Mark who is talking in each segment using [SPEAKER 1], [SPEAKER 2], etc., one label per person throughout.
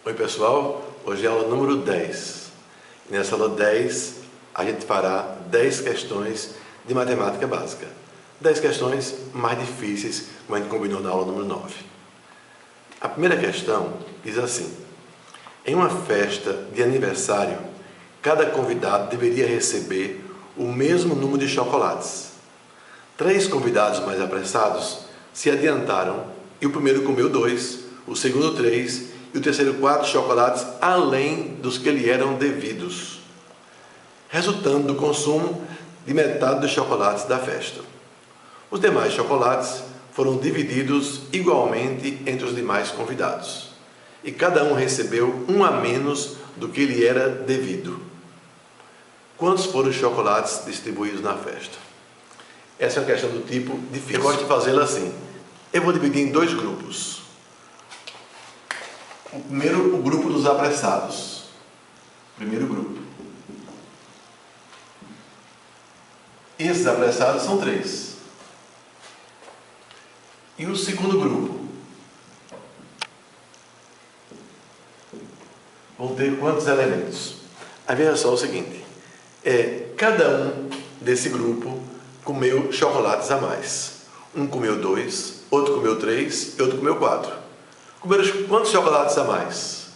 [SPEAKER 1] Oi pessoal, hoje é a aula número 10. E nessa aula 10 a gente fará 10 questões de matemática básica. 10 questões mais difíceis, como a gente combinou na aula número 9. A primeira questão diz assim: em uma festa de aniversário, cada convidado deveria receber o mesmo número de chocolates. 3 convidados mais apressados se adiantaram e o primeiro comeu 2, o segundo 3 e o terceiro 4 chocolates além dos que lhe eram devidos, resultando do consumo de metade dos chocolates da festa. Os demais chocolates foram divididos igualmente entre os demais convidados, e cada um recebeu um a menos do que lhe era devido. Quantos foram os chocolates distribuídos na festa? Essa é uma questão do tipo difícil. Eu gosto de fazê-la assim. Eu vou dividir em 2 grupos. O primeiro, o grupo dos apressados. Primeiro grupo. Esses apressados são 3. E o segundo grupo? Vão ter quantos elementos? Aí veja só o seguinte. Cada um desse grupo comeu chocolates a mais. Um comeu 2, outro comeu 3 e outro comeu 4. Comeram quantos chocolates a mais?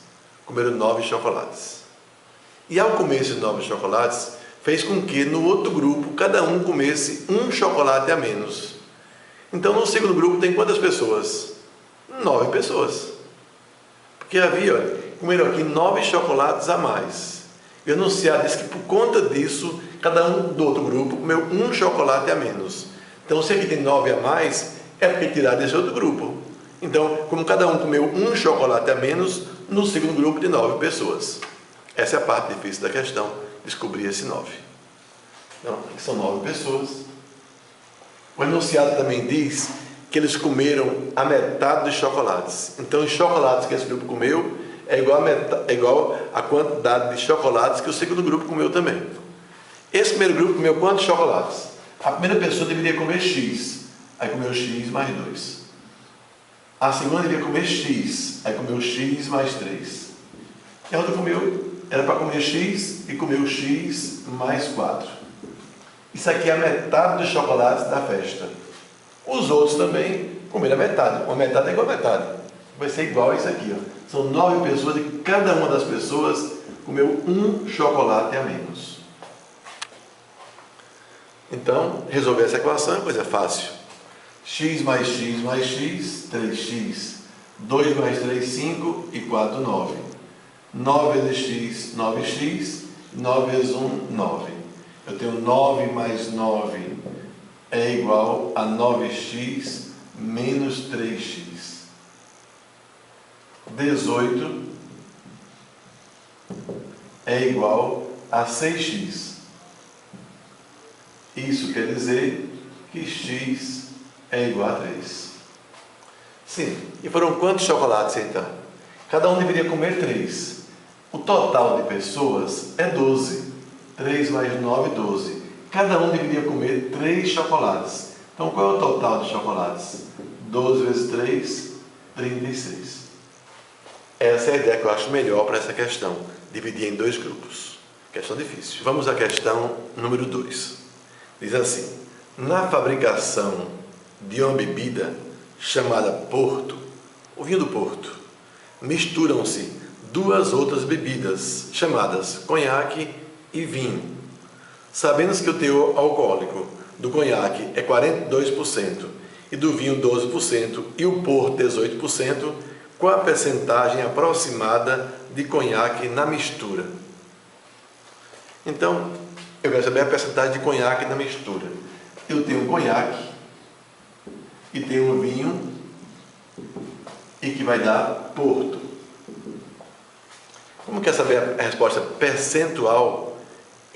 [SPEAKER 1] Comeram 9 chocolates. E ao comer esses 9 chocolates, fez com que no outro grupo, cada um comesse um chocolate a menos. Então no segundo grupo tem quantas pessoas? 9 pessoas. Porque comeram aqui 9 chocolates a mais. E o enunciado diz que por conta disso, cada um do outro grupo comeu um chocolate a menos. Então se aqui tem 9 a mais, é porque tirar desse outro grupo. Então, como cada um comeu um chocolate a menos, no segundo grupo de 9 pessoas. Essa é a parte difícil da questão, descobrir esse 9. Então, aqui são 9 pessoas. O enunciado também diz que eles comeram a metade dos chocolates. Então, os chocolates que esse grupo comeu é igual a quantidade de chocolates que o segundo grupo comeu também. Esse primeiro grupo comeu quantos chocolates? A primeira pessoa deveria comer X. Aí comeu X mais 2. A segunda devia comer X, aí comeu X mais 3. E a outra era para comer X e comeu X mais 4. Isso aqui é a metade dos chocolates da festa. Os outros também comeram a metade. Uma metade é igual a metade. Vai ser igual a isso aqui. São 9 pessoas e cada uma das pessoas comeu um chocolate a menos. Então, resolver essa equação é coisa fácil. X mais X mais X, 3X. 2 mais 3, 5 e 4, 9. 9 vezes X, 9X. 9 vezes 1, 9. Eu tenho 9 mais 9 é igual a 9X menos 3X. 18 é igual a 6X. Isso quer dizer que X é igual a 3. Sim. E foram quantos chocolates então? Cada um deveria comer 3. O total de pessoas é 12. 3 mais 9, 12. Cada um deveria comer 3 chocolates. Então qual é o total de chocolates? 12 vezes 3, 36. Essa é a ideia que eu acho melhor para essa questão. Dividir em 2 grupos. Questão difícil. Vamos à questão número 2. Diz assim: na fabricação de uma bebida chamada Porto, o vinho do Porto, misturam-se 2 outras bebidas chamadas conhaque e vinho. Sabendo que o teor alcoólico do conhaque é 42% e do vinho 12% e o Porto 18%, qual a percentagem aproximada de conhaque na mistura? Então, eu quero saber a percentagem de conhaque na mistura. Eu tenho um conhaque e tenho um vinho e que vai dar Porto. Como quer saber a resposta percentual?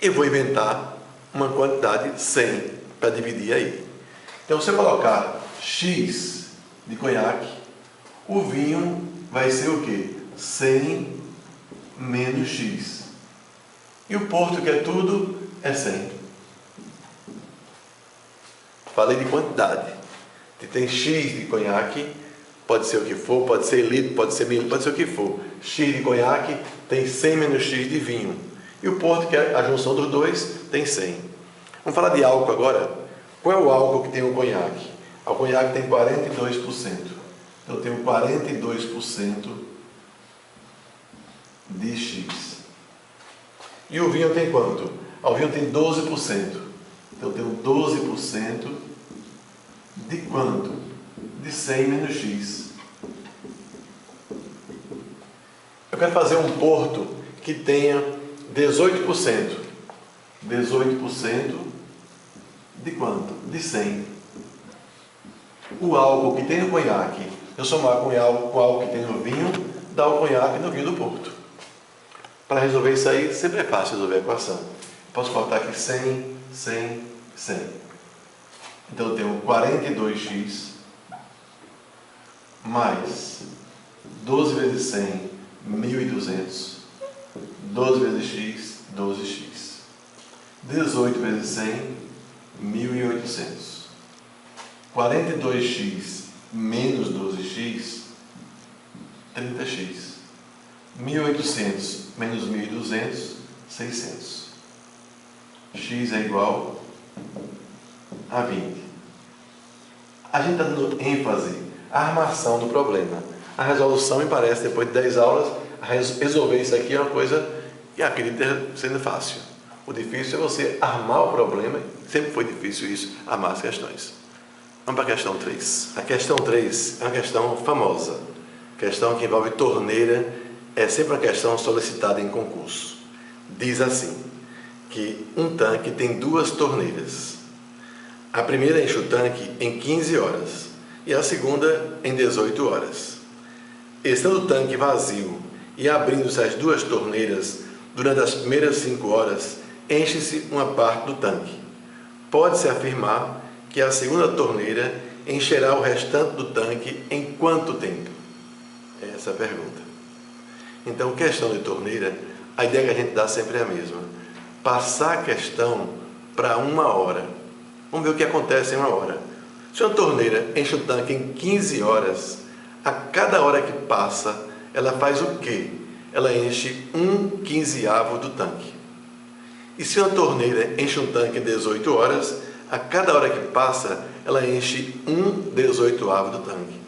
[SPEAKER 1] Eu vou inventar uma quantidade 100 para dividir aí. Então, se eu colocar X de conhaque, o vinho vai ser o quê? 100 menos X. E o Porto, que é tudo, é 100. Falei de quantidade. Tem X de conhaque, Pode ser o que for, pode ser litro, pode ser mililitro, pode ser o que for. X de conhaque tem 100 menos X de vinho. E o porto, que é a junção dos dois, tem 100. Vamos falar de álcool agora. Qual é o álcool que tem o conhaque? O conhaque tem 42%. Então eu tenho 42% de X. E o vinho tem quanto? O vinho tem 12%. Então eu tenho 12% de quanto? De 100 menos X. Eu quero fazer um porto que tenha 18%. 18% de quanto? De 100. O álcool que tem no conhaque, eu somar com o álcool que tem no vinho, dá o conhaque no vinho do porto. Para resolver isso aí, sempre é fácil resolver a equação. Posso botar aqui 100, 100, 100. Então eu tenho 42x mais 12 vezes 100, 1.200. 12 vezes x, 12x. 18 vezes 100, 1.800. 42x menos 12x, 30x. 1.800 menos 1.200, 600. X é igual a 20. A gente está dando ênfase à armação do problema. A resolução, me parece, depois de 10 aulas, resolver isso aqui é uma coisa que acredito sendo fácil. O difícil é você armar o problema. Sempre foi difícil isso, armar as questões. Vamos para a questão 3. A questão 3 é uma questão famosa. Questão que envolve torneira, é sempre uma questão solicitada em concurso. Diz assim, que um tanque tem 2 torneiras. A primeira enche o tanque em 15 horas e a segunda em 18 horas. Estando o tanque vazio e abrindo-se as 2 torneiras durante as primeiras 5 horas, enche-se uma parte do tanque. Pode-se afirmar que a segunda torneira encherá o restante do tanque em quanto tempo? Essa é a pergunta. Então, questão de torneira, a ideia que a gente dá sempre é a mesma. Passar a questão para 1 hora. Vamos ver o que acontece em 1 hora. Se uma torneira enche o tanque em 15 horas, a cada hora que passa, ela faz o quê? Ela enche 1/15avo do tanque. E se uma torneira enche um tanque em 18 horas, a cada hora que passa, ela enche 1/18avo do tanque.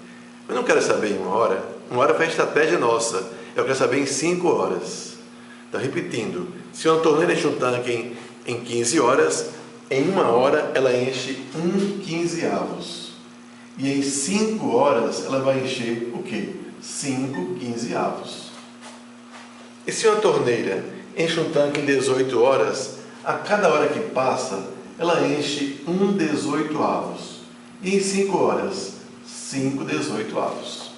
[SPEAKER 1] Eu não quero saber em 1 hora. 1 hora foi a estratégia nossa. Eu quero saber em 5 horas. Então, repetindo, se uma torneira enche um tanque em 15 horas, em 1 hora ela enche 1/15avos. E em 5 horas ela vai encher o quê? 5/15avos. E se uma torneira enche um tanque em 18 horas, a cada hora que passa, ela enche 1/18avos. E em 5 horas, 5/18avos.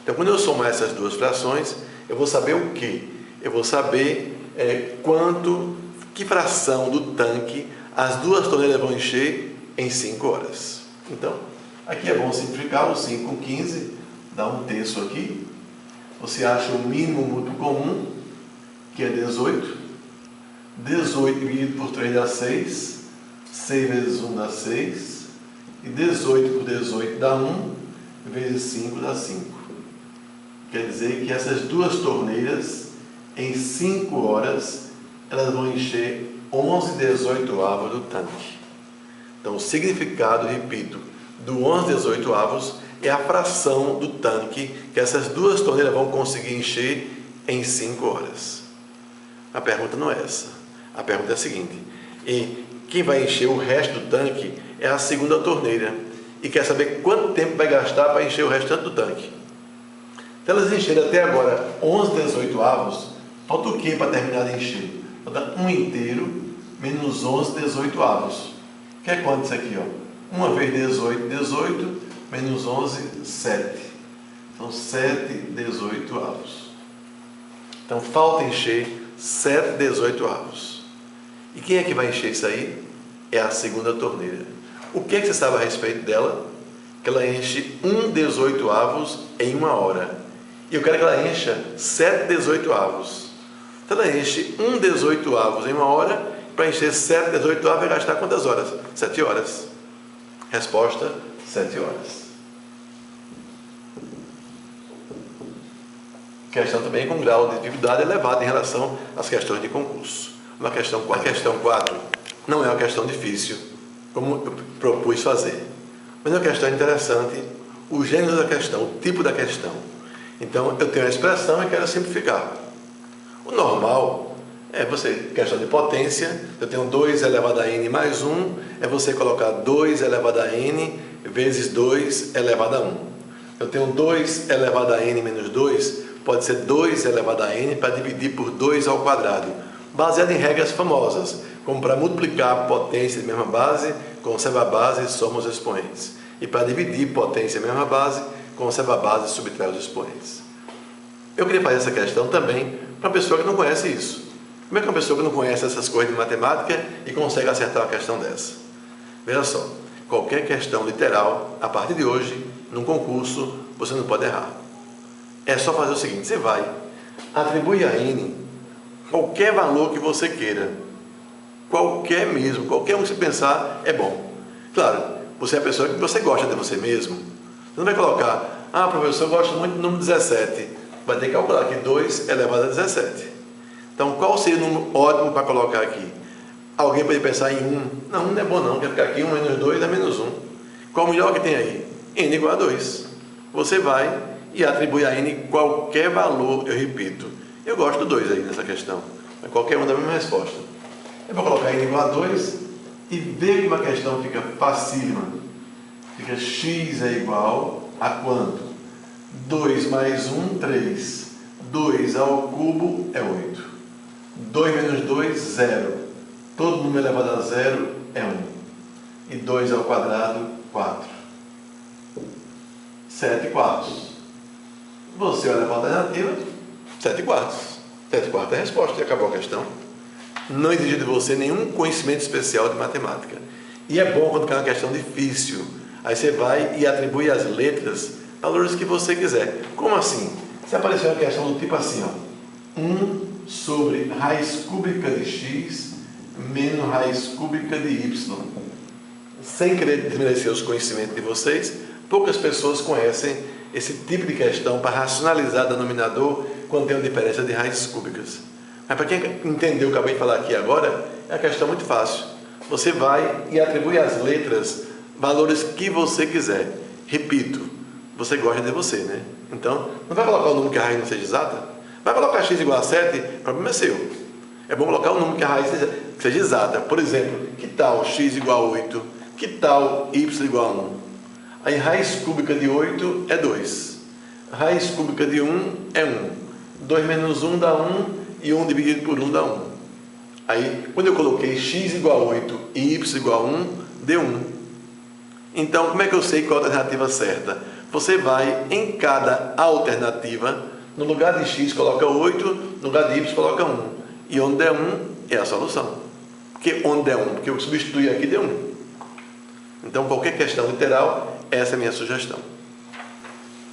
[SPEAKER 1] Então, quando eu somar essas 2 frações, eu vou saber o quê? Eu vou saber que fração do tanque as 2 torneiras vão encher em 5 horas. Então, aqui é bom simplificar. O 5 com 15 dá 1/3 aqui. Você acha o mínimo múltiplo comum, que é 18. 18 dividido por 3 dá 6. 6 vezes 1 dá 6. E 18 por 18 dá 1. Vezes 5 dá 5. Quer dizer que essas 2 torneiras, em 5 horas, elas vão encher 11/18avos do tanque. Então, o significado, repito, do 11/18avos é a fração do tanque que essas 2 torneiras vão conseguir encher em 5 horas. A pergunta não é essa. A pergunta é a seguinte: e quem vai encher o resto do tanque é a segunda torneira. E quer saber quanto tempo vai gastar para encher o restante do tanque. Se elas encherem até agora 11/18avos, falta o que para terminar de encher? Falta 1 inteiro menos 11/18avos. Que é quanto isso aqui? 1 vezes 18, 18, menos 11, 7. Então, 7/18avos. Então, falta encher 7/18avos. E quem é que vai encher isso aí? É a segunda torneira. O que é que você sabe a respeito dela? Que ela enche 1/18avos em 1 hora. E eu quero que ela encha 7/18avos. Então ela enche 1/18avos em 1 hora. Para encher 7/18avos vai gastar quantas horas? 7 horas. Resposta: 7 horas. Questão também com grau de dificuldade elevado em relação às questões de concurso. A questão 4 não é uma questão difícil, como eu propus fazer, mas é uma questão interessante, o gênero da questão, o tipo da questão. Então, eu tenho a expressão e quero simplificar. O normal é você, questão de potência, eu tenho 2 elevado a n mais 1, é você colocar 2 elevado a n vezes 2 elevado a 1. Eu tenho 2 elevado a n menos 2, pode ser 2 elevado a n para dividir por 2 ao quadrado, baseado em regras famosas, como para multiplicar a potência de mesma base, conserva a base e soma os expoentes. E para dividir potência de mesma base, conserva a base e subtrai os expoentes. Eu queria fazer essa questão também para uma pessoa que não conhece isso. Como é que uma pessoa que não conhece essas coisas de matemática e consegue acertar uma questão dessa? Veja só, qualquer questão literal, a partir de hoje, num concurso, você não pode errar. É só fazer o seguinte, você vai, atribui a n qualquer valor que você queira. Qualquer mesmo, qualquer um que você pensar é bom. Claro, você é a pessoa que você gosta de você mesmo. Você não vai colocar, professor, eu gosto muito do número 17. Vai ter que calcular aqui 2 elevado a 17. Então, qual seria o número ótimo para colocar aqui? Alguém pode pensar em 1. Não, 1 não é bom não, quer ficar aqui 1 menos 2 dá menos 1. Qual o melhor que tem aí? n igual a 2. Você vai e atribui a n qualquer valor, eu repito. Eu gosto do 2 aí nessa questão, mas qualquer um dá a mesma resposta. Eu vou colocar n igual a 2 e ver como a questão fica facílima. Fica x é igual a quanto? 2 mais 1, 3. 2 ao cubo é 8. 2 menos 2, 0. Todo número elevado a 0 é 1. E 2 ao quadrado, 4. 7 quartos. Você olha para a alternativa, 7 quartos. 7 quartos é a resposta e acabou a questão. Não exige de você nenhum conhecimento especial de matemática. E é bom quando cai uma questão difícil. Aí você vai e atribui às letras valores que você quiser. Como assim? Se aparecer uma questão do tipo assim, 1 sobre raiz cúbica de x menos raiz cúbica de y. Sem querer desmerecer os conhecimentos de vocês, poucas pessoas conhecem esse tipo de questão para racionalizar denominador quando tem uma diferença de raízes cúbicas. Mas para quem entendeu o que eu acabei de falar aqui agora, é uma questão muito fácil. Você vai e atribui às letras valores que você quiser. Repito, você gosta de você, né? Então, não vai colocar o número que a raiz não seja exata? Vai colocar x igual a 7? O problema é seu. É bom colocar o número que a raiz seja exata. Por exemplo, que tal x igual a 8? Que tal y igual a 1? Aí raiz cúbica de 8 é 2. Raiz cúbica de 1 é 1. 2 menos 1 dá 1 e 1 dividido por 1 dá 1. Aí, quando eu coloquei x igual a 8 e y igual a 1, deu 1. Então, como é que eu sei qual é a alternativa certa? Você vai, em cada alternativa, no lugar de x coloca 8, no lugar de y coloca 1. E onde der 1 é a solução. Porque onde der 1? Porque eu substituí aqui deu 1. Então, qualquer questão literal, essa é a minha sugestão.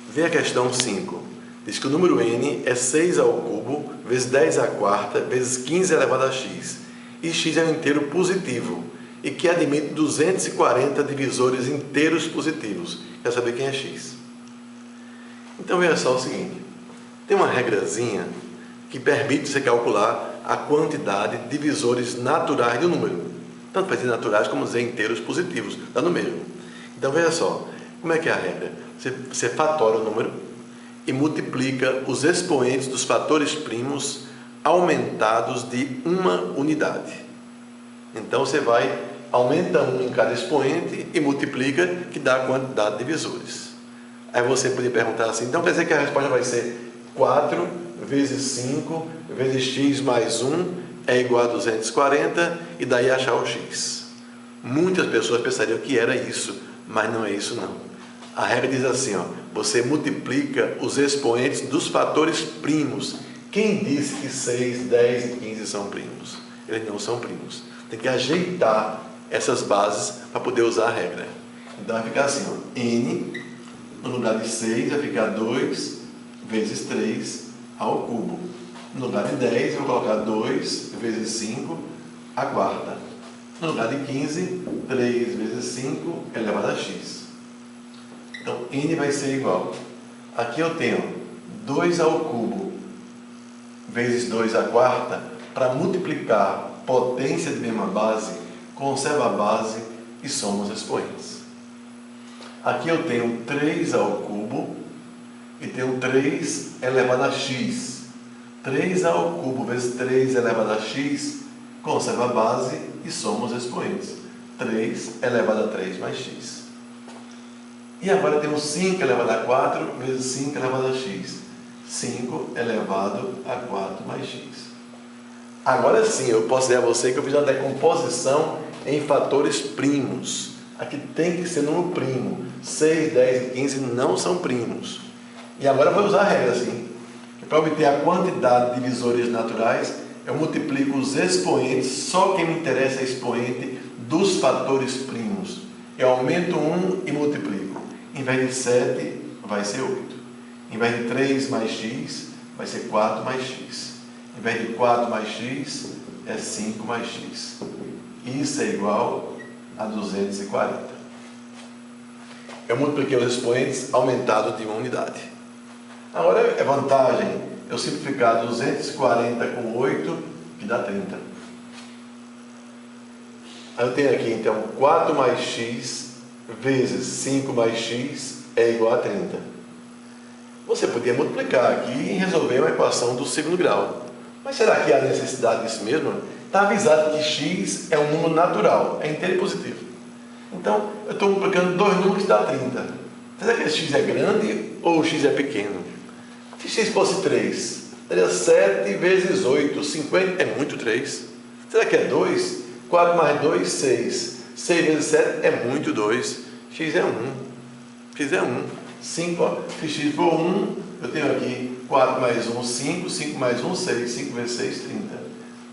[SPEAKER 1] Vê a questão 5. Diz que o número n é 6 ao cubo vezes 10 à quarta vezes 15 elevado a x. E x é um inteiro positivo e que admite 240 divisores inteiros positivos. Quer saber quem é x? Então, veja só o seguinte. Tem uma regrazinha que permite você calcular a quantidade de divisores naturais do número. Tanto para dizer naturais como dizer inteiros positivos, dá no mesmo. Então, veja só, como é que é a regra? Você fatora o número e multiplica os expoentes dos fatores primos aumentados de uma unidade. Então, você vai, aumenta 1 em cada expoente e multiplica, que dá a quantidade de divisores. Aí você poderia perguntar assim, então quer dizer que a resposta vai ser 4 vezes 5 vezes x mais 1 é igual a 240 e daí achar o x. Muitas pessoas pensariam que era isso, mas não é isso não. A regra diz assim, você multiplica os expoentes dos fatores primos. Quem disse que 6, 10 e 15 são primos? Eles não são primos. Tem que ajeitar essas bases para poder usar a regra. Então vai ficar assim, n no lugar de 6 vai ficar 2 vezes 3 ao cubo. No lugar de 10, eu vou colocar 2 vezes 5 à quarta. No lugar de 15, 3 vezes 5 elevado a x. Então, n vai ser igual. Aqui eu tenho 2 ao cubo vezes 2 à quarta, para multiplicar potência de mesma base, conserva a base e soma os expoentes. Aqui eu tenho 3 ao cubo e tenho 3 elevado a x. 3 ao cubo vezes 3 elevado a x, conserva a base e soma os expoentes. 3 elevado a 3 mais x. E agora temos 5 elevado a 4 vezes 5 elevado a x. 5 elevado a 4 mais x. Agora sim, eu posso dizer a você que eu fiz a decomposição em fatores primos. Aqui tem que ser número primo. 6, 10 e 15 não são primos. E agora eu vou usar a regra assim. Para obter a quantidade de divisores naturais, eu multiplico os expoentes, só quem me interessa é expoente dos fatores primos. Eu aumento 1 e multiplico. Em vez de 7, vai ser 8. Em vez de 3 mais x, vai ser 4 mais x. Em vez de 4 mais x, é 5 mais x. Isso é igual a 240. Eu multipliquei os expoentes aumentado de uma unidade. Agora é vantagem eu simplificar 240 com 8, que dá 30. Aí eu tenho aqui então 4 mais x vezes 5 mais x é igual a 30. Você podia multiplicar aqui e resolver uma equação do segundo grau. Mas será que há necessidade disso mesmo? Está avisado que x é um número natural, é inteiro e positivo. Então, eu estou multiplicando dois números que dá 30. Será que esse x é grande ou o x é pequeno? Se x fosse 3, seria 7 vezes 8, 50, é muito 3. Será que é 2? 4 mais 2, 6. 6 vezes 7 é muito 2. X é 1. X é 1. 5, ó. Se x for 1, eu tenho aqui 4 mais 1, 5. 5 mais 1, 6. 5 vezes 6, 30.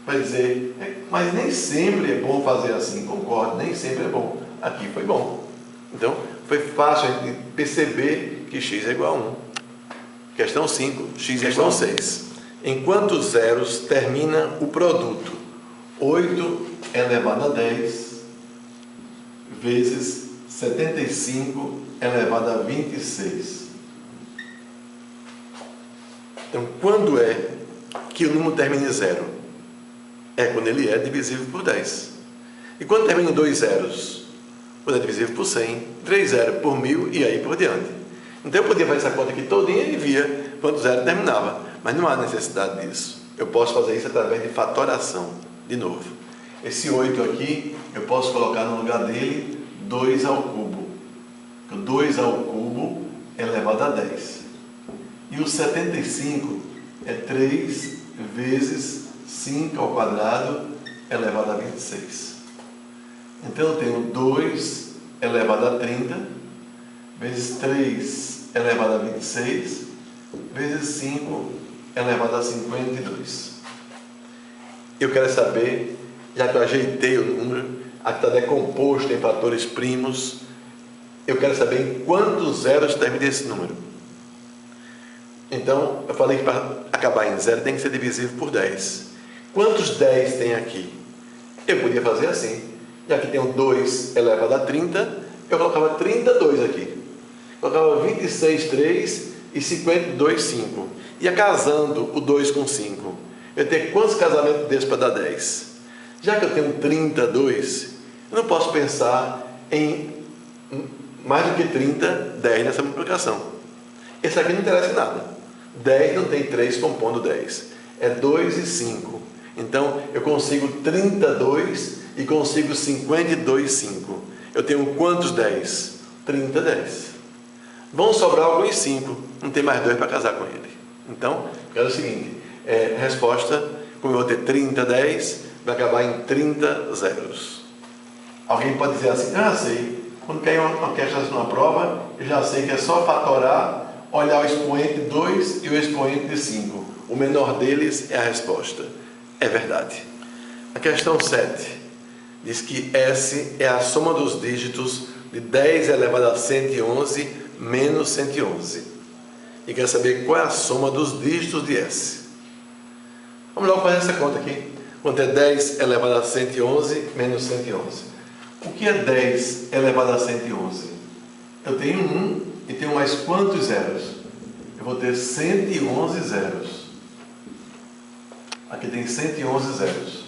[SPEAKER 1] Vai dizer, mas nem sempre é bom fazer assim. Concordo, nem sempre é bom. Aqui foi bom. Então, foi fácil a gente perceber que x é igual a 1. Questão 5. X é igual a 6. Em quantos zeros termina o produto? 8 elevado a 10 vezes 75 elevado a 26. Então, quando é que o número termina em zero? É quando ele é divisível por 10. E quando termina em 2 zeros? Quando é divisível por 100, 3 zeros por 1000 e aí por diante. Então eu podia fazer essa conta aqui todinha e via quanto zero terminava. Mas não há necessidade disso. Eu posso fazer isso através de fatoração. De novo. Esse 8 aqui, eu posso colocar no lugar dele 2 ao cubo. 2 ao cubo elevado a 10. E o 75 é 3 vezes 5 ao quadrado elevado a 26. Então eu tenho 2 elevado a 30 vezes 3 elevado a 26 vezes 5 elevado a 52. Eu quero saber, já que eu ajeitei o número, aqui está decomposto em fatores primos, eu quero saber em quantos zeros termina esse número. Então, eu falei que para acabar em zero tem que ser divisível por 10. Quantos 10 tem aqui? Eu podia fazer assim. Já que tenho 2 elevado a 30, eu colocava 32 aqui. Colocava 26, 3 e 52, 5. Ia casando o 2 com 5. Eu tenho quantos casamentos desses para dar 10? Já que eu tenho 32, eu não posso pensar em mais do que 30, 10 nessa multiplicação. Esse aqui não interessa em nada. 10 não tem 3 compondo 10. É 2 e 5. Então, eu consigo 32 e consigo 52, 5. Eu tenho quantos 10? 30, 10. Vão sobrar alguns 5. Não tem mais 2 para casar com ele. Então, é o seguinte. Resposta, como eu vou ter 30, 10, vai acabar em 30 zeros. Alguém pode dizer assim, já sei. Quando cai uma questão numa prova, eu já sei que é só fatorar, olhar o expoente 2 e o expoente de 5. O menor deles é a resposta. É verdade. A questão 7 diz que S é a soma dos dígitos de 10 elevado a 111 menos 111. E quer saber qual é a soma dos dígitos de S. Vamos logo fazer essa conta aqui. Quanto é 10 elevado a 111 menos 111? O que é 10 elevado a 111? Eu tenho 1 e tenho mais quantos zeros? Eu vou ter 111 zeros. Aqui tem 111 zeros.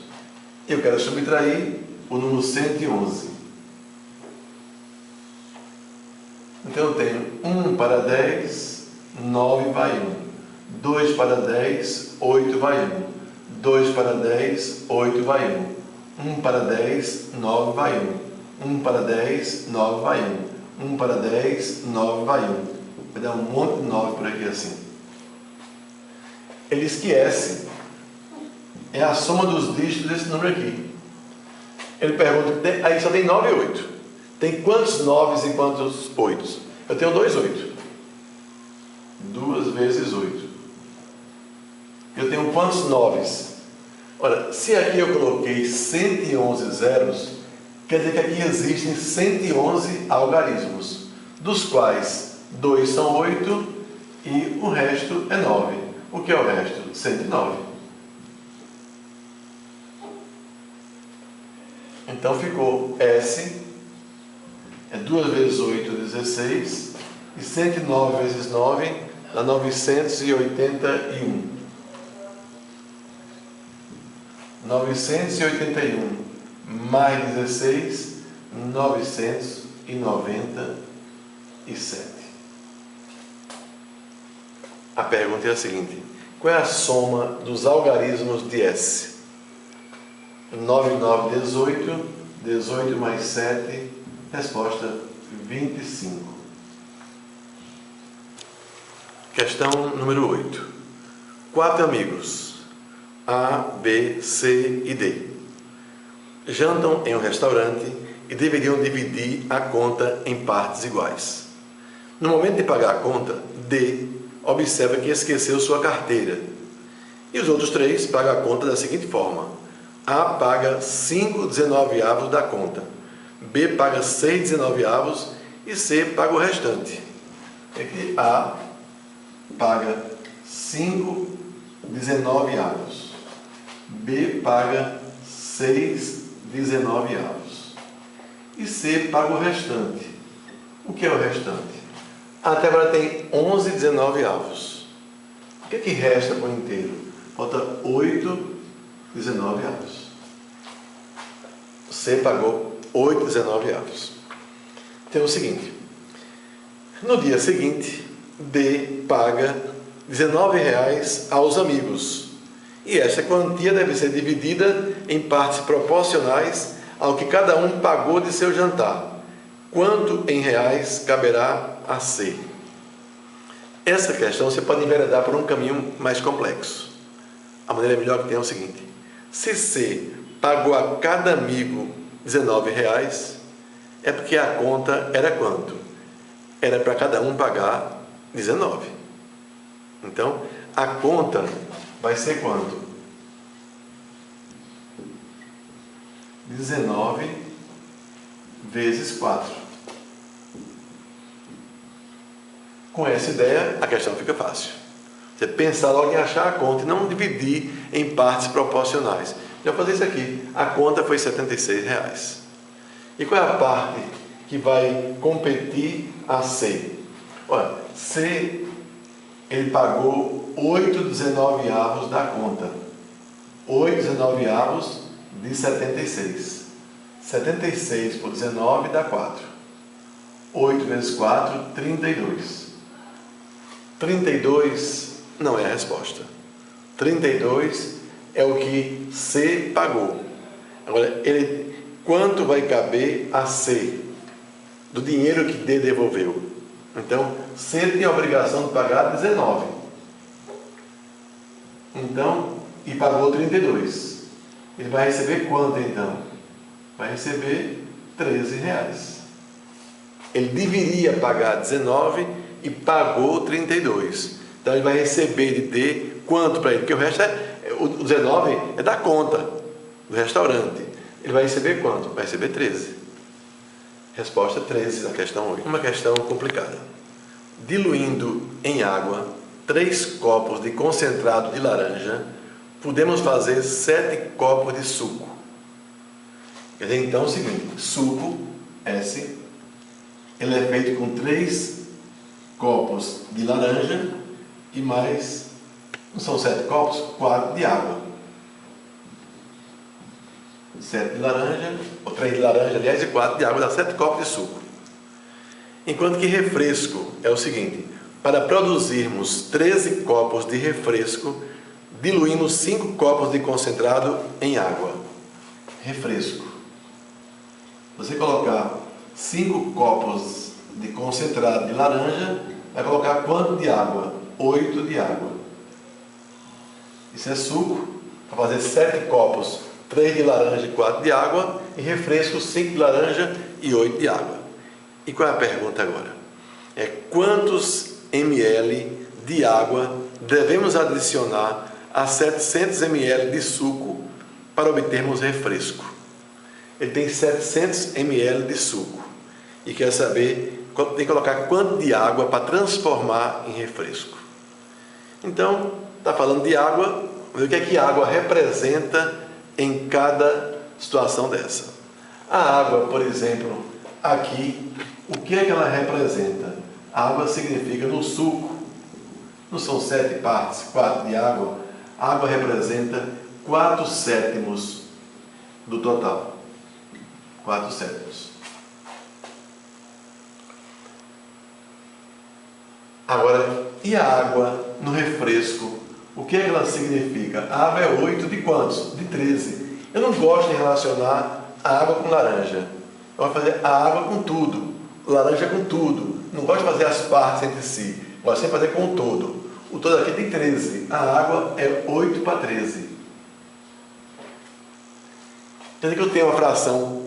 [SPEAKER 1] Eu quero subtrair o número 111. Então eu tenho 1 para 10, 9 vai 1. 2 para 10, 8 vai 1. 2 para 10, 8 vai 1. 1 para 10, 9 vai 1. 1 para 10, 9 vai 1. 1 para 10, 9 vai 1. Vai dar um monte de 9 por aqui assim. Ele esquece. É a soma dos dígitos desse número aqui. Ele pergunta, aí só tem 9 e 8. Tem quantos 9 e quantos 8? Eu tenho 2 8. 2 vezes 8. Eu tenho quantos 9? Ora, se aqui eu coloquei 111 zeros, quer dizer que aqui existem 111 algarismos, dos quais 2 são 8 e o resto é 9. O que é o resto? 109. Então ficou S, é 2 vezes 8, 16, e 109 vezes 9 dá 981. 981 mais 16, 997. A pergunta é a seguinte: qual é a soma dos algarismos de S? 9, 9, 18, 18 mais 7, resposta 25. Questão número 8. 4 amigos, A, B, C e D, jantam em um restaurante e deveriam dividir a conta em partes iguais. No momento de pagar a conta, D observa que esqueceu sua carteira e os outros 3 pagam a conta da seguinte forma: A paga 5/19 da conta, B paga 6/19 e C paga o restante. Aqui A paga 5/19, B paga 6/19 e C paga o restante. O que é o restante? Até agora tem 11/19. O que é que resta por inteiro? Falta 8/19. C pagou 8/19. Então é o seguinte: no dia seguinte, D paga R$19 aos amigos, e esta quantia deve ser dividida em partes proporcionais ao que cada um pagou de seu jantar. Quanto em reais caberá a C? Essa questão você pode enveredar por um caminho mais complexo. A maneira melhor que tem é o seguinte: se C pagou a cada amigo R$19, é porque a conta era quanto? Era para cada um pagar 19. Então, a conta vai ser quanto? 19 vezes 4. Com essa ideia, a questão fica fácil. Você pensar logo em achar a conta e não dividir em partes proporcionais. Já vou fazer isso aqui. A conta foi R$76. E qual é a parte que vai competir a C? Olha, C, ele pagou 8/19 da conta. 8/19 de 76. 76 por 19 dá 4. 8 vezes 4, 32. 32 não é a resposta. 32 é o que C pagou. Agora, quanto vai caber a C do dinheiro que D devolveu? Então, C tem a obrigação de pagar 19. Então, e pagou 32. Ele vai receber quanto então? Vai receber R$13. Ele deveria pagar 19 e pagou 32. Então ele vai receber de D quanto para ele? Porque o resto o 19 é da conta do restaurante. Ele vai receber quanto? Vai receber 13. Resposta 13 da questão 8. Uma questão complicada. Diluindo em água 3 copos de concentrado de laranja, podemos fazer 7 copos de suco. Quer dizer, então, é o seguinte: suco, S, ele é feito com 3 copos de laranja e mais, não são 7 copos, 4 de água. 7 de laranja, ou 3 de laranja, aliás, e 4 de água, dá 7 copos de suco. Enquanto que refresco é o seguinte: para produzirmos 13 copos de refresco, diluímos 5 copos de concentrado em água. Refresco. Você colocar 5 copos de concentrado de laranja, vai colocar quanto de água? 8 de água. Isso é suco, para fazer 7 copos, 3 de laranja e 4 de água, e refresco 5 de laranja e 8 de água. E qual é a pergunta agora? É quantos ml de água devemos adicionar a 700 ml de suco para obtermos refresco? Ele tem 700 ml de suco e quer saber, tem que colocar quanto de água para transformar em refresco. Então, está falando de água, vamos ver o que a água representa em cada situação dessa. A água, por exemplo, aqui, o que é que ela representa? A água significa no suco, não são 7 partes, 4 de água, a água representa 4/7 do total. 4/7. Agora, e a água no refresco? O que é que ela significa? A água é 8 de quantos? De 13. Eu não gosto de relacionar a água com laranja. Eu vou fazer a água com tudo, laranja com tudo. Não gosto de fazer as partes entre si. Gosto sempre de fazer com o todo. O todo aqui tem 13. A água é 8 para 13. Quer dizer que eu tenho uma fração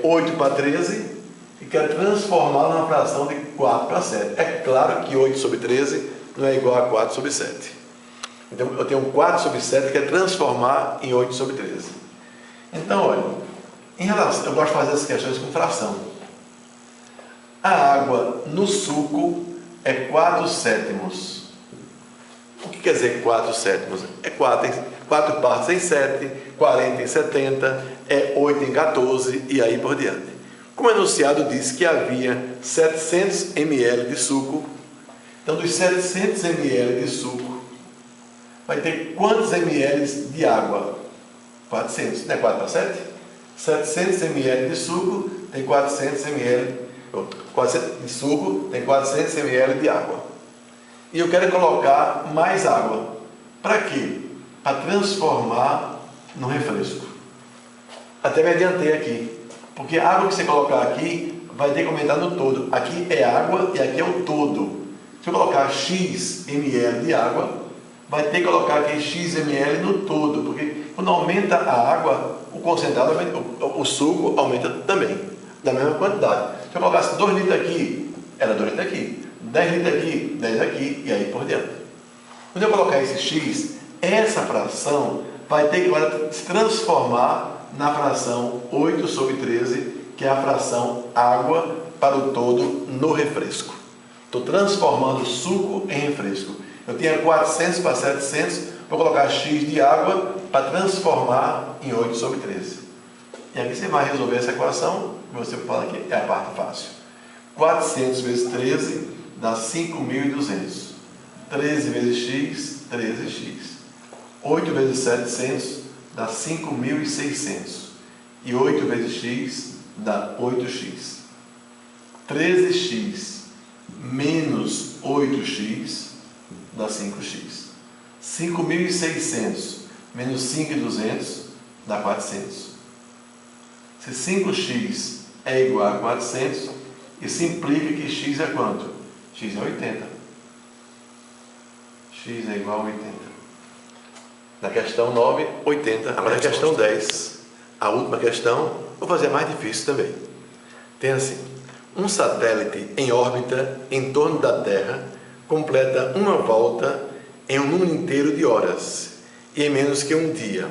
[SPEAKER 1] 8 para 13 e quero transformá-la numa fração de 4 para 7. É claro que 8 sobre 13 não é igual a 4 sobre 7. Então eu tenho um 4 sobre 7 que quer transformar em 8 sobre 13. Então, olha, eu gosto de fazer essas questões com fração. A água no suco é 4/7. O que quer dizer 4/7? É 4 partes em 7, 40 em 70, 8 em 14 e aí por diante. Como o enunciado disse que havia 700 ml de suco, então dos 700 ml de suco, vai ter quantos ml de água? 400, não é 4 para 7? 700 ml de suco tem 400 ml de suco, tem 400 ml de água. E eu quero colocar mais água. Para quê? Para transformar no refresco. Até me adiantei aqui. Porque a água que você colocar aqui vai ter que aumentar no todo. Aqui é água e aqui é o todo. Se eu colocar X ml de água, vai ter que colocar aqui X ml no todo. Porque quando aumenta a água, o concentrado, o suco aumenta também. Da mesma quantidade. Se eu colocasse 2 litros aqui, era 2 litros aqui. 10 litros aqui, 10 aqui, e aí por diante. Quando eu colocar esse X, essa fração vai ter que agora se transformar na fração 8 sobre 13, que é a fração água para o todo no refresco. Estou transformando o suco em refresco. Eu tinha 400 para 700, vou colocar X de água para transformar em 8 sobre 13. E aqui você vai resolver essa equação, que você fala que é a parte fácil. 400 vezes 13 dá 5.200. 13 vezes x, 13x. 8 vezes 700 dá 5.600. E 8 vezes x dá 8x. 13x menos 8x dá 5x. 5.600 menos 5.200 dá 400. Se 5x é igual a 400, isso implica que x é quanto? X é 80. X é igual a 80. Na questão 9, 80. Agora na questão 10, a última questão, vou fazer mais difícil também. Tem assim: um satélite em órbita em torno da Terra completa uma volta em um número inteiro de horas e em menos que um dia.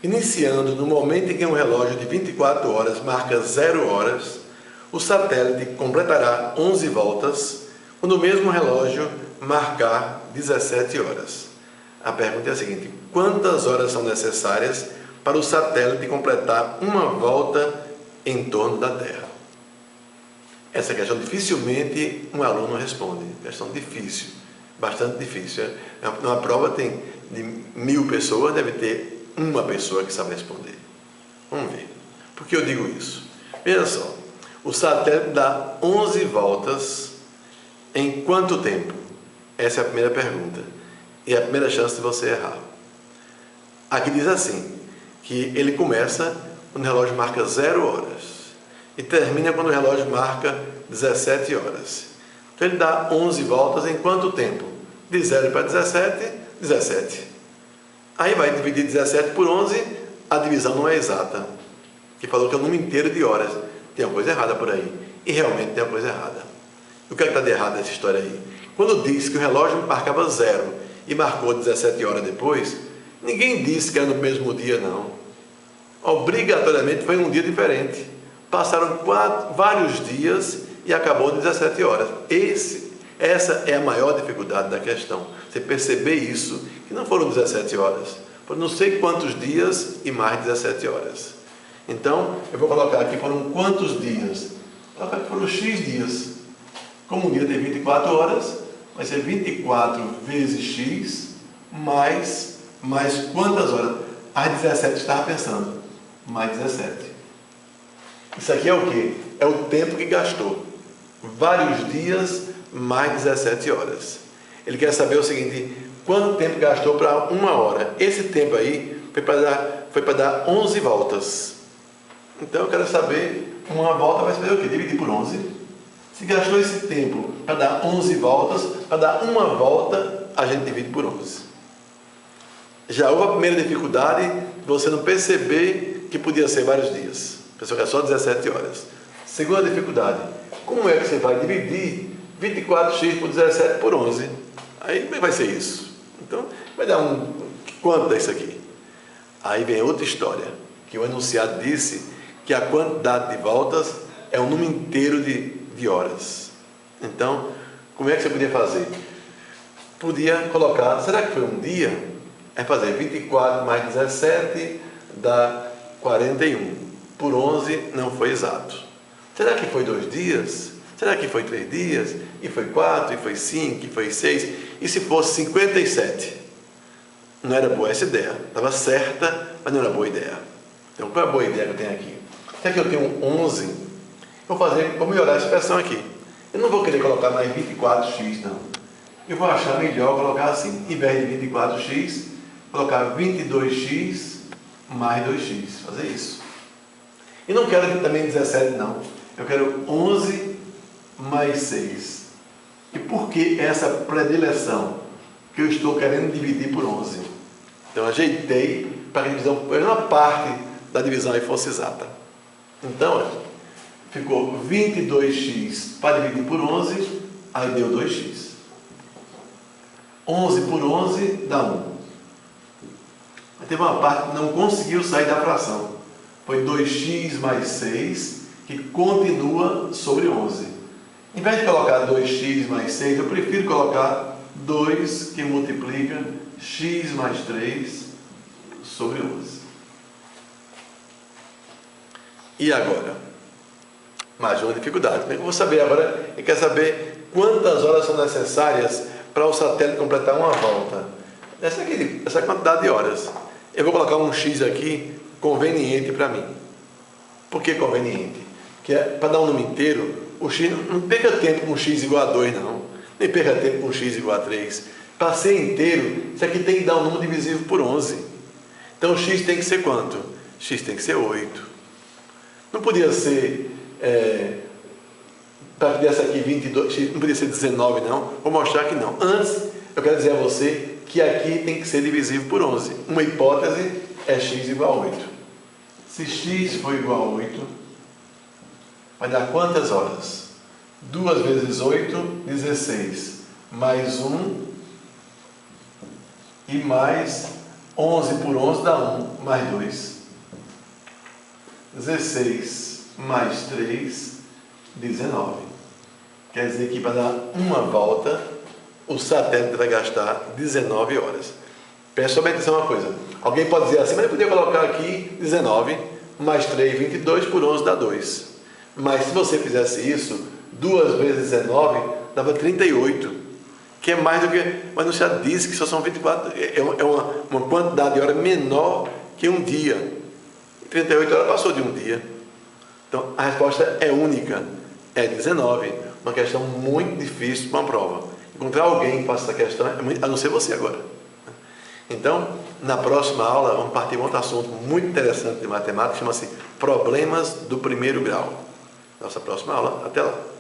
[SPEAKER 1] Iniciando no momento em que um relógio de 24 horas marca 0 horas, o satélite completará 11 voltas quando o mesmo relógio marcar 17 horas. A pergunta é a seguinte: quantas horas são necessárias para o satélite completar uma volta em torno da Terra? Essa questão dificilmente um aluno responde. Questão difícil, bastante difícil. Numa prova tem de 1000 pessoas, deve ter uma pessoa que sabe responder. Vamos ver. Por que eu digo isso? Veja só, o satélite dá 11 voltas em quanto tempo? Essa é a primeira pergunta. E a primeira chance de você errar. Aqui diz assim, que ele começa quando o relógio marca 0 horas e termina quando o relógio marca 17 horas. Então ele dá 11 voltas em quanto tempo? De 0 para 17, 17. Aí vai dividir 17 por 11, a divisão não é exata, que falou que é o número inteiro de horas. Tem uma coisa errada por aí, e realmente tem uma coisa errada. O que é que está de errado nessa história aí? Quando disse que o relógio marcava 0 e marcou 17 horas depois, ninguém disse que era no mesmo dia, não. Obrigatoriamente foi um dia diferente. Passaram vários dias e acabou 17 horas. Essa é a maior dificuldade da questão. Você perceber isso, que não foram 17 horas, foram não sei quantos dias e mais 17 horas. Então, eu vou colocar aqui foram quantos dias? Vou colocar que foram X dias. Como um dia tem 24 horas, vai ser 24 vezes X mais quantas horas? As 17 estava pensando, mais 17. Isso aqui é o quê? É o tempo que gastou. Vários dias mais 17 horas. Ele quer saber o seguinte, quanto tempo gastou para 1 hora? Esse tempo aí foi para dar 11 voltas. Então eu quero saber, uma volta vai ser o quê? Dividir por 11. Se gastou esse tempo para dar 11 voltas, para dar uma volta, a gente divide por 11. Já houve a primeira dificuldade, você não perceber que podia ser vários dias. A pessoa quer só 17 horas. Segunda dificuldade, como é que você vai dividir 24x por 17 por 11? Aí como é que vai ser isso? Então, vai dar quanto é isso aqui? Aí vem outra história, que o enunciado disse que a quantidade de voltas é o número inteiro de horas. Então, como é que você podia fazer? Podia colocar, será que foi um dia? É fazer 24 mais 17 dá 41. Por 11 não foi exato. Será que foi 2 dias? Será que foi 3 dias? E foi 4, e foi 5, e foi 6? E se fosse 57? Não era boa essa ideia. Estava certa, mas não era boa ideia. Então, qual é a boa ideia que eu tenho aqui? Se aqui eu tenho 11, vou melhorar a expressão aqui. Eu não vou querer colocar mais 24x, não. Eu vou achar melhor colocar assim, em vez de 24x, colocar 22x mais 2x. Fazer isso. E não quero também 17, não. Eu quero 11 mais 6. E por que essa predileção? Que eu estou querendo dividir por 11. Então, ajeitei para que a divisão, uma parte da divisão aí fosse exata. Então, ficou 22x para dividir por 11, aí deu 2x. 11 por 11 dá 1. Mas teve uma parte que não conseguiu sair da fração. Foi 2x mais 6, que continua sobre 11. Em vez de colocar 2x mais 6, eu prefiro colocar 2 que multiplica x mais 3 sobre 11. E agora? Mais uma dificuldade. Como é que eu vou saber agora? Eu quero saber quantas horas são necessárias para o satélite completar uma volta. Essa quantidade de horas. Eu vou colocar um x aqui conveniente para mim. Por que conveniente? Porque para dar um número inteiro, o x não perca tempo com x igual a 2, não. Nem perca tempo com x igual a 3. Para ser inteiro, isso aqui tem que dar um número divisível por 11. Então o x tem que ser quanto? X tem que ser 8. Não podia ser, para que desse aqui 22, não podia ser 19, não. Vou mostrar que não. Antes, eu quero dizer a você que aqui tem que ser divisível por 11. Uma hipótese é x igual a 8. Se x for igual a 8, vai dar quantas horas? 2 vezes 8, 16. Mais 1 e mais 11 por 11 dá 1, mais 2. 16 mais 3, 19. Quer dizer que para dar uma volta, o satélite vai gastar 19 horas. Preste somente atenção uma coisa. Alguém pode dizer assim, mas eu podia colocar aqui 19 mais 3, 22 por 11 dá 2. Mas se você fizesse isso, 2 vezes 19 dava 38. Que é mais do que... Mas não já disse que só são 24. É uma quantidade de horas menor que um dia. 38 horas passou de um dia. Então, a resposta é única, é 19. Uma questão muito difícil para uma prova. Encontrar alguém que faça essa questão, a não ser você agora. Então, na próxima aula, vamos partir para outro assunto muito interessante de matemática, chama-se Problemas do Primeiro Grau. Nossa próxima aula, até lá.